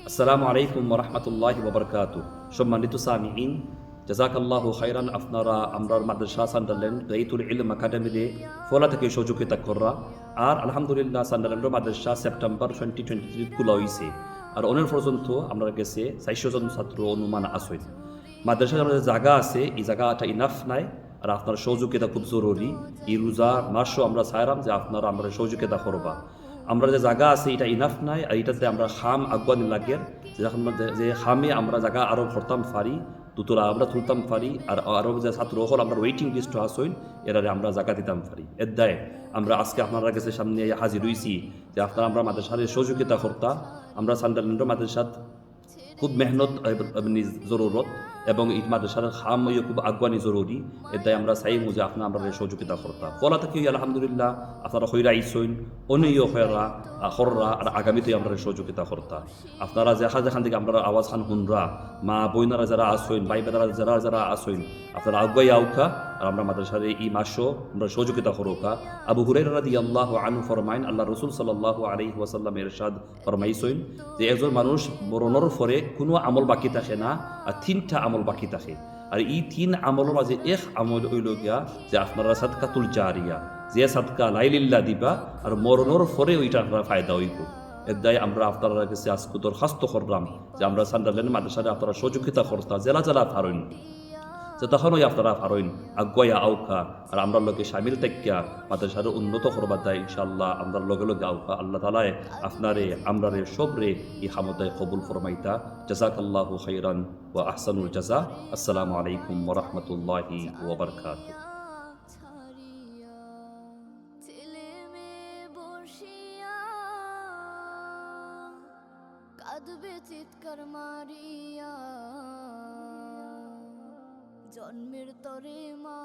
আসসালামু আলাইকুম ওয়া রাহমাতুল্লাহি ওয়া বারাকাতুহু। সম্মানিত সামিঈন, জাযাকাল্লাহু খাইরান। আপনারা আমরার মাদ্রাসা সান্ডারল্যান্ড বাইতুল ইলম একাডেমিতে ফলা থেকে সহযোগিতা করা আর আলহামদুলিল্লাহ সান্ডারল্যান্ড মাদ্রাসা সেপ্টেম্বর 2023 খোলা হয়েছে। আর অনেক পর্যন্ত আমরা গেছে 400 জন ছাত্র অনুমান আছে। মাদ্রাসার আমাদের জায়গা আছে, এই জায়গাটা ইনাফ নাই, আর আপনার সহযোগিতা খুব জরুরি। এই রোজা মাসও আমরা চাইলাম যে আপনারা আমরা সহযোগিতা করবা। আমরা যে জায়গা আছে এটা ইনাফ নাই, আর এটাতে আমরা খাম আগুয়ানি লাগে যখন যে খামে আমরা জায়গা আরও ভরতাম পারি, দুতলা আমরা তুলতাম পারি, আর আরও যে ছাত্র হল আমরা ওয়েটিং লিস্ট আসইন এরারে আমরা জায়গা দিতাম পারি। এর দায় আমরা আজকে আপনারা কাছে সামনে হাজির হয়েছি যে আপনারা আমরা মাদ্রাসার সহযোগিতা করতাম। আমরা সান্ডারল্যান্ড মাদ্রাসাত খুব মেহনত জরুরত এবং এই মাদ্রাসার খাম খুব আগুয়ানি জরুরি। এটাই আমরা চাইমু যে আপনার আমরা সহযোগিতা করতাম। ফলা থেকে আলহামদুলিল্লাহ আপনারা হইরা আইসইন, অনেও হয়রা হররা, আর আগামীতে আমরা সহযোগিতা করতাম। আপনারা যেখান থেকে আমরা আওয়াজ খান হুনরা, মা বইনারা যারা আসইন, ভাই বেদারা যারা যারা আসইন, আপনারা আগুয়াই আউকা, আর আমরা মাদ্রাসার এই মাসও আমরা সহযোগিতা করোকা। আবু হুরায়রা রাদিয়াল্লাহু আনহু ফরমাইন, আল্লাহ রাসূল সাল্লাল্লাহু আলাইহি ওয়াসাল্লাম ইরশাদ ফরমাইছেন যে একজন মানুষ মরণের পরে কোনো আমল বাকি থাকে না, আর 3টা আমল বাকি থাকে। আর এই 3 আমলের মাঝে এক আমল হইল গিয়া যে আপনারা সাদকাতুল জারিয়া, যে সাদকা লাইলিল্লাহ দিবা আর মরণের পরে ওইটা আপনারা ফায়দা হইব। এর দায় আমরা আপনারা কাছে আজকে দরখাস্ত করলাম যে আমরা সান্ডারল্যান্ড মাদ্রাসায় আপনারা সহযোগিতা করতা জেলা জেলা পারেন, যে তখন ওই আপনারা পারেন আগুয়া আউকা, আর আমরা লোকে সামিল থাকিয়া মাদ্রাসার উন্নত করবার দেয় ইনশাআল্লাহ। আমরা লগে লগে আউকা আল্লাহ তালায় আপনারে আমরারে সবরে এই হামদায় কবুল ফরমাইতা। জাযাকাল্লাহু খাইরান ওয়া আহসানুল জাযা। আসসালামু আলাইকুম ওয়া রাহমাতুল্লাহি ওয়া বারাকাতুহু। কাঁদবে চিৎকার মারিয়া, জন্মের তরে মা